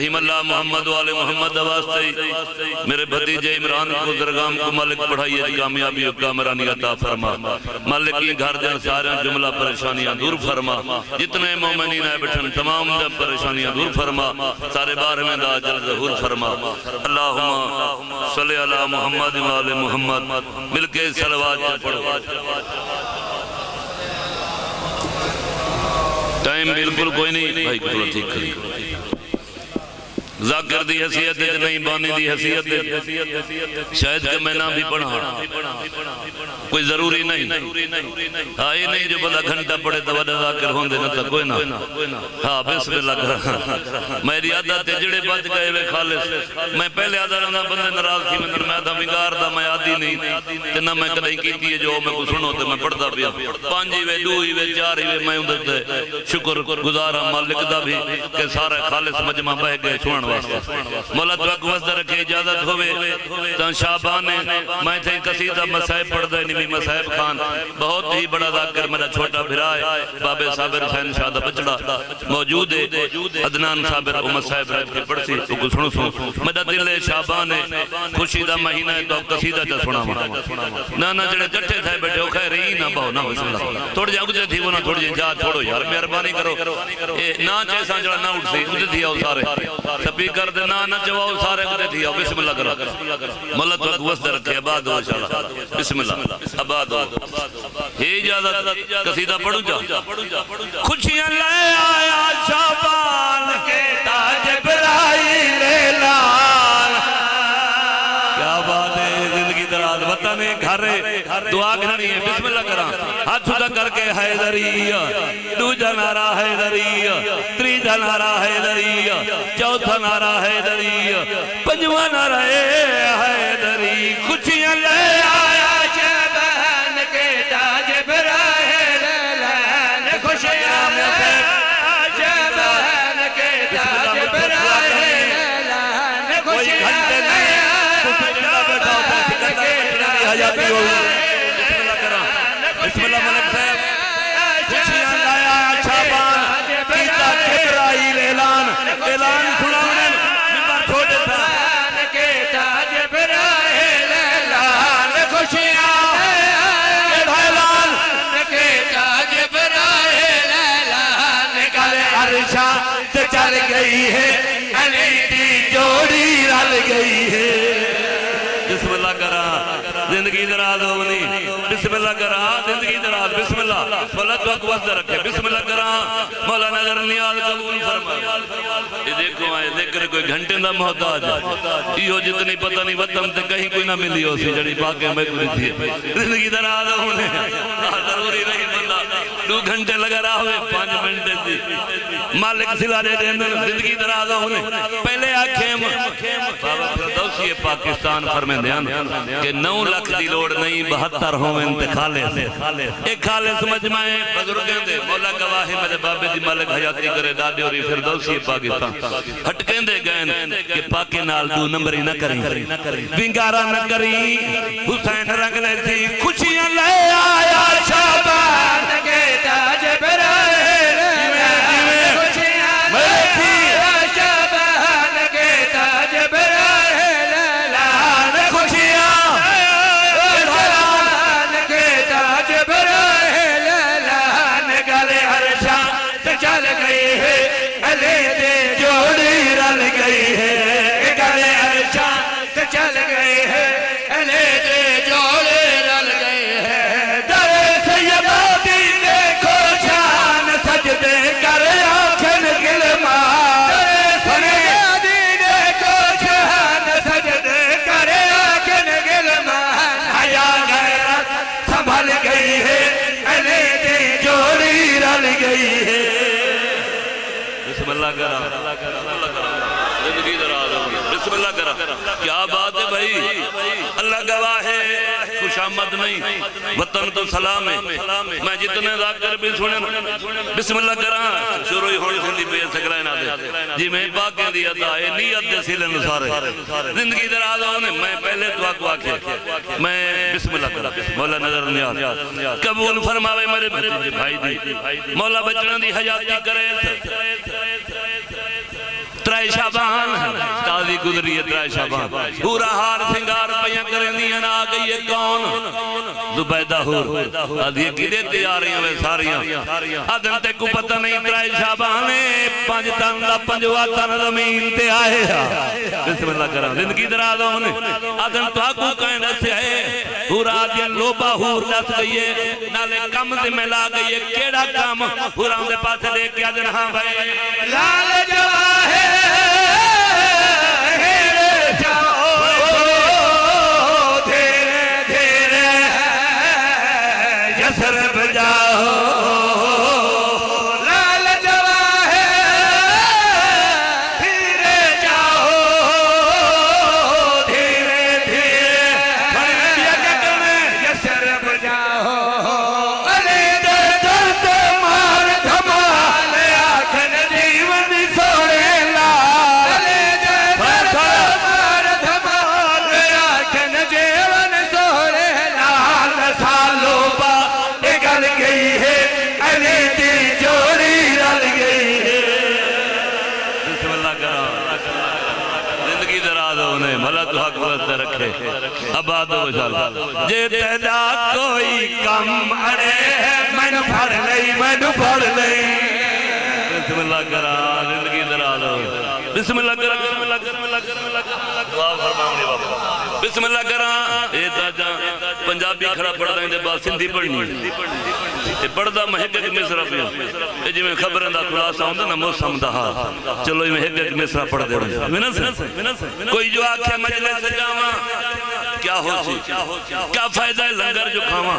رحیم اللہ محمد والے محمد واسطے میرے بھتیجے عمران کو درگام کو مالک پڑھائیے کامیابی و کامرانی عطا فرما مالک کی گھر جن سارے جملہ پریشانیاں دور فرما جتنے مومنین آئے بٹھن تمام پریشانیاں دور فرما سارے بارے میں دا جل ظہور فرما اللہم صلی علی محمد والے محمد مل کے صلوات پڑھو ٹائم بالکل کوئی نہیں بھائی کو ٹھیک کری ذاکر دی حیثیت نہیں بانی دی حیثیت شاید کہ میں نہ بھی پڑھا کوئی ضروری نہیں ہاں یہ نہیں جو بندہ گھنٹہ پڑھے تو وڈا ذاکر ہوندے نہ تا کوئی نہ ہاں بسم اللہ کر میری عادت ہے جڑے بچ گئے وے خالص میں پہلے عادت رہنا بندے ناراض تھی میں تھا بگار دا میں عادی نہیں کہ نہ میں کدھائی کیتی ہے جو میں کو سنو تے میں پڑھتا پیا پانچی وے دوئی وے چاری وے میں اندر تے شکر گزارا مالک دا بھی کہ سارا خالص مجمع بہ گئے سنن مولا توقع وزد رکھے اجازت ہوئے تن شعبانے میں تھے قصیدہ مسائب پڑھ دے نمی مسائب خان بہت ہی بڑا ذاکر میرا چھوٹا بھرائے باب صابر حسین شاہدہ بچڑا موجود ہے عدنان صابر و مسائب رکھ کے پڑھ سی تو کچھ سنو سنو میرا دل شعبانے خوشی دا مہینہ ہے تو قصیدہ جا سنا نانا جڑے جٹھے تھے بیٹھے ہو خیر ہی نہ بہو نہ بسم اللہ تھوڑی جا اگجے تھی وہ نہ تھوڑی جا چھوڑو یار مہربانی کرو نا چیسا جڑا نہ اٹھ سی اگجے تھی آؤ سارے سپیکر دے نا جواؤ سارے اگجے تھی آؤ بسم اللہ کرو ملت وقت وسط رکھے عباد ہو شاءاللہ بسم اللہ عباد ہو ہی اجازت قصیدہ پڑھو جا خوشیاں لے آیا شعبان کے تاج برائیل لال کیا بات ہے زندگی دراز وطن گھر دعا گھنی ہے بسم اللہ کرا ہاتھ چھوٹا کر کے حیدری دو جنارا حیدری تری جنارا حیدری چوتھا نارا حیدری پنجواں نارا حیدری خوشیاں لے آیا شعبان کے تاج برائیل لال خوشیاں لے آیا شعبان کے تاج برائیل لال خوشیاں لے بسم اللہ ملک صاحب خوشیاں لایا شعبان کیتا جبرائیل اعلان سناونے ممبر چھوڑے تھا کیتا جبرائیل اعلان خوشیاں اعلان کیتا جبرائیل اعلان کل عرشاں سے چل گئی ہے علی دی جوڑی رل گئی ہے بسم اللہ کرا زندگی دراز ہونی بسم اللہ کرا زندگی دراز بسم اللہ مولا توقع وزد رکھے بسم اللہ کرا مولا نظر نیاز قبول فرما یہ دیکھو آئے ذکر کوئی گھنٹے نہ محتاج یہ ہو جتنی پتہ نہیں وطن تے کہیں کوئی نہ ملی ہو سی جڑی باقی میں کوئی تھی زندگی دراز ہونے ضروری نہیں بندہ 2 گھنٹے لگا رہا ہوئے 5 منٹے تھی مالک سلا دے دے زندگی دراز ہونے پہلے آنکھیں بابا فردوسی پاکستان فرمین دیان کہ 9 لاکھ دی لوڑ نہیں 72 ہوں انتخالے ایک خالص مجمعے بزرگیں دے مولا گواہی میرے بابے دی مالک حیاتی کرے دادی اور فردوسی پاکستان ہٹکیں دے گئن کہ پاکے نال 2 نمبری نہ کریں وینگارہ نہ کریں حسین رنگ لے تھی خوشیاں لے آیا شعبان کے تاج برائیل بسم اللہ کرا کیا بات ہے بھائی اللہ گواہ ہے خوش آمد نہیں وطن تو سلام ہے میں جتنے ذاکر بھی سنیں بسم اللہ کرا شروعی ہونے سے بے سکرائے نہ دے جی میں پاکیں دی عطا ہے نیت دے سیلے نسارے زندگی در آدھا ہونے میں پہلے تو آکوا کیا میں بسم اللہ کرا مولا نظر نیاز قبول فرماوے میرے بھائی دی مولا بچنا دی حیاتی کرے ترائے شابان تازی گزری ہے ترائے شابان پورا ہار سنگار پیاں کریں دیاں آ گئی ہے کون زبیدہ ہور آدھی گرے تے آ رہی ہیں ساریاں آدھن تے کو پتہ نہیں ترائے شابانے پانچ تن دا پنجوا تن زمین تے آئے بسم اللہ کرام زندگی درازہ ہونے آدھن تو آکو کہیں سے ہے پورا آدھین لوبا ہور دس گئی ہے نالے کم سے ملا گئی ہے کیڑا کام پورا ہم دے پاس دیکھ کے آدھن ہاں بھائی لال جواہر آباد و شاءاللہ جے تیدا کوئی کم اڑے میں نو پھڑ لئی میں نو پھڑ لئی بسم اللہ کرا زندگی درالو بسم اللہ کرا بسم اللہ کرا بسم اللہ کرا دعا فرماؤنی بابا بسم اللہ کرا اے تاجا پنجابی کھڑا پڑھتا ہے بعد سندھی پڑھنی اے پڑھتا محقق مصرہ پیا اے جی میں خبریں دا خلاصہ ہوندہ نا موسم دا ہاں چلو یہ محقق مصرہ پڑھ دے کوئی جو آکھے مجلس سے جاواں کیا ہو سی کیا فائدہ ہے لنگر جو کھاواں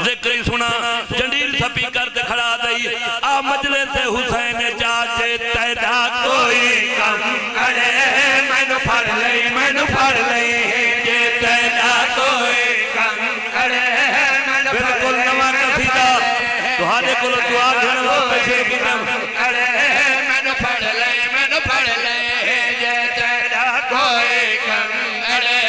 ذکری سنا جنڈیل سپی کرتے کھڑا دئی آ مجلس حسین چاچے تیدا کوئی کم اڑے میں نو پھڑ لئی میں نو پھڑ لئی جے تیدا کوئی کم اڑے میں نو پھڑ لئی نواں قصیدہ تو ہارے کلو دعا گھن وہ پیشے کی کم اڑے میں نو پھڑ لئی میں نو پھڑ لئی جے تیدا کوئی کم اڑے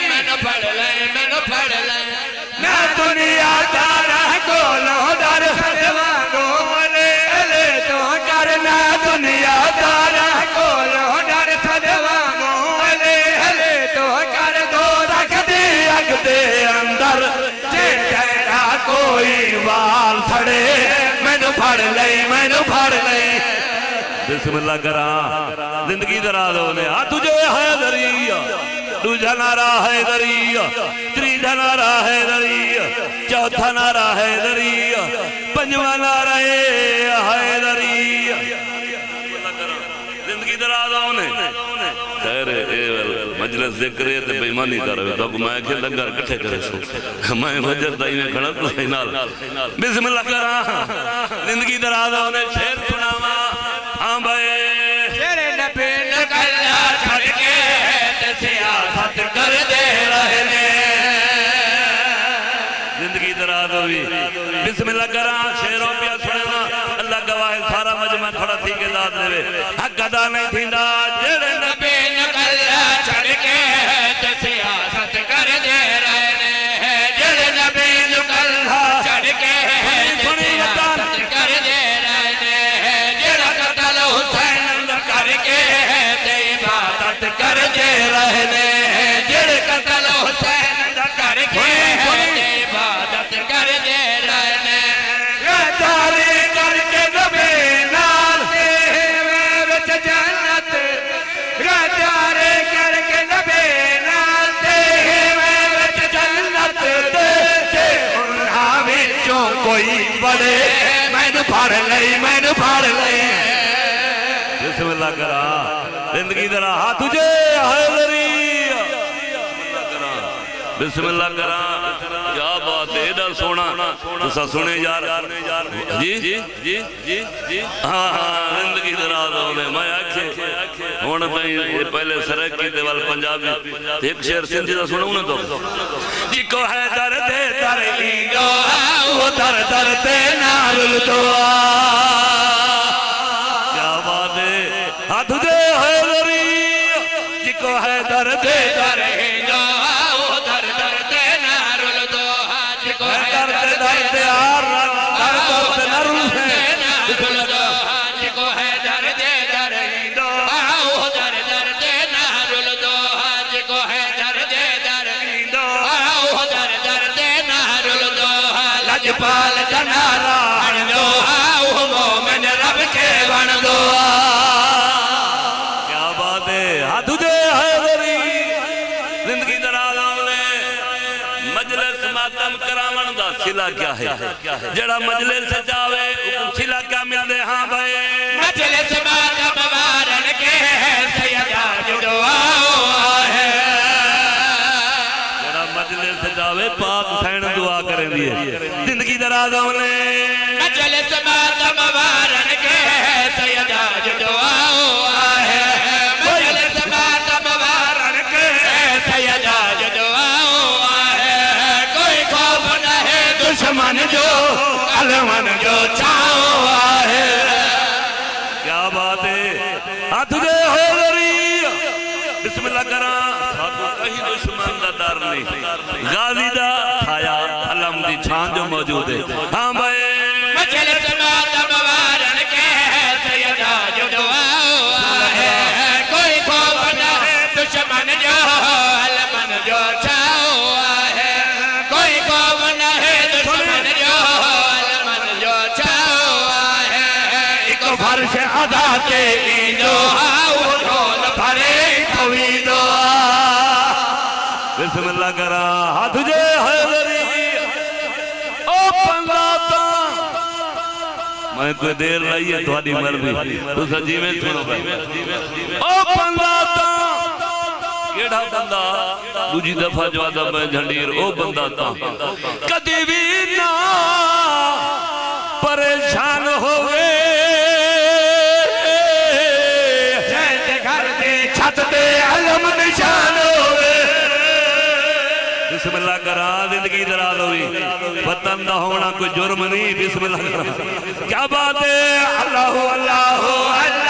میں نو پھڑ لئی میں نو پھڑ لئی نہ دنیا دارہ کولو در سدوانگو ملے لے تو کرنا دنیا دارہ کولو در سدوانگو ملے لے تو کر دو رکھ دی اگ دے اندر جے تیرا کوئی وال سڑے میں نو پھڑ لئی میں نو پھڑ لئی بسم اللہ کرا زندگی درازہ ہونے تجھے حیدریہ دوجہ نعرہ حیدریہ تریجہ نعرہ حیدریہ چوتھا نعرہ حیدریہ پنجواں نعرہ حیدریہ زندگی درازہ ہونے خیر مجلس ذکر ہے تو بیمانی کر رہے تو میں کہ لنگر کٹھے کرے سو میں مجر دائی میں کھڑا تو ہی نال بسم اللہ کرا زندگی درازہ ہونے شیر سناما ہاں بھائی شیر نبی نکلا چھڑ کے سیاست کر دے رہنے زندگی درازہ ہوئی بسم اللہ کرا شیروں پیا سننا اللہ گواہ سارا مجمع تھوڑا تھی کے داد دے حق ادا نہیں تھی دا جڑے نبی نکلا چھڑ کے سیاست کر دے رہنے جڑے نبی نکلا چھڑ کے سیاست کر دے رہنے جڑا قتل حسین کر کے عبادت کر دے رہنے جڑے قتل حسین کر کے عبادت کر دے رہنے غداری کر کے نبی نال وچ جنت غداری کر کے نبی نال وچ جنت دے انہاں وچوں کوئی بڑے میں نو پھڑ لئی میں نو پھڑ لئی بسم اللہ کرا زندگی درا ہاتھ تجھے حیدریہ بسم اللہ کرا کیا بات ہے ادھر سونا تو سا سنے یار جی جی جی جی جی ہاں ہاں زندگی درا ہونے میں آکھے ہونے پہلے سرک کی دیوال پنجابی ایک شہر سندھی دا سنوں نا تو جی کو ہے درد لی جو وہ درد نارل دعا کیا بات ہے ہاتھ دے حیدریہ جی کو ہے درد لی جو وہ درد نارل دعا جی کو ہے درد درد جی کو ہے درد لی جو لجپال جنارا بن دو وہ مومن رب کے بن دو کیا بات ہے ہاتھ دے حیدری زندگی دراز آملے مجلس ماتم کراون دا صلہ کیا ہے جڑا مجلس سے جاوے صلہ کیا مل دے ہاں بھائی مجلس ماتم وارن کے سیدہ جو دعا ہے جڑا مجلس سے جاوے پاک سین دعا کریں دیئے زندگی دراز آملے مجلس ماتم وارن کے سیدہ جو دعا ہے مجلس ماتم وارن کے سیدہ جو دعا ہے کوئی خوف نہ ہے دشمن جو علمن جو چاہوا ہے کیا بات ہے ہاتھ دے حیدری بسم اللہ کران ساتھو کہیں دشمن دا در نہیں غازی دا سایہ علم دی چھان جو موجود ہے ہاں بھائی مجلس ماتم وارن کے سیدہ جو دعا ہے کوئی خوف نہ ہے دشمن جو علمن جو چاہوا ہے کوئی خوف نہ ہے دشمن جو علمن جو چاہوا ہے ایک فرش ادا کے ایندو وہ ڈھول بھرے کوئی دعا بسم اللہ کرا ہاتھ جے حیدری او پنگاتا میں کوئی دیر رہی ہے تھوڑی مرضی تو سجی میں سنو بھائی او پنگاتا کیڑا بندہ دوجی دفعہ جوادہ میں جھنڈیر او بندہ تا کدی بھی نہ پریشان ہوئے جیسے گھر دے چھت دے علم نشان ہوئے بسم اللہ کرا زندگی دراز ہوئی وطن دا ہونا کوئی جرم نہیں بسم اللہ کرا کیا بات ہے اللہ اللہ اللہ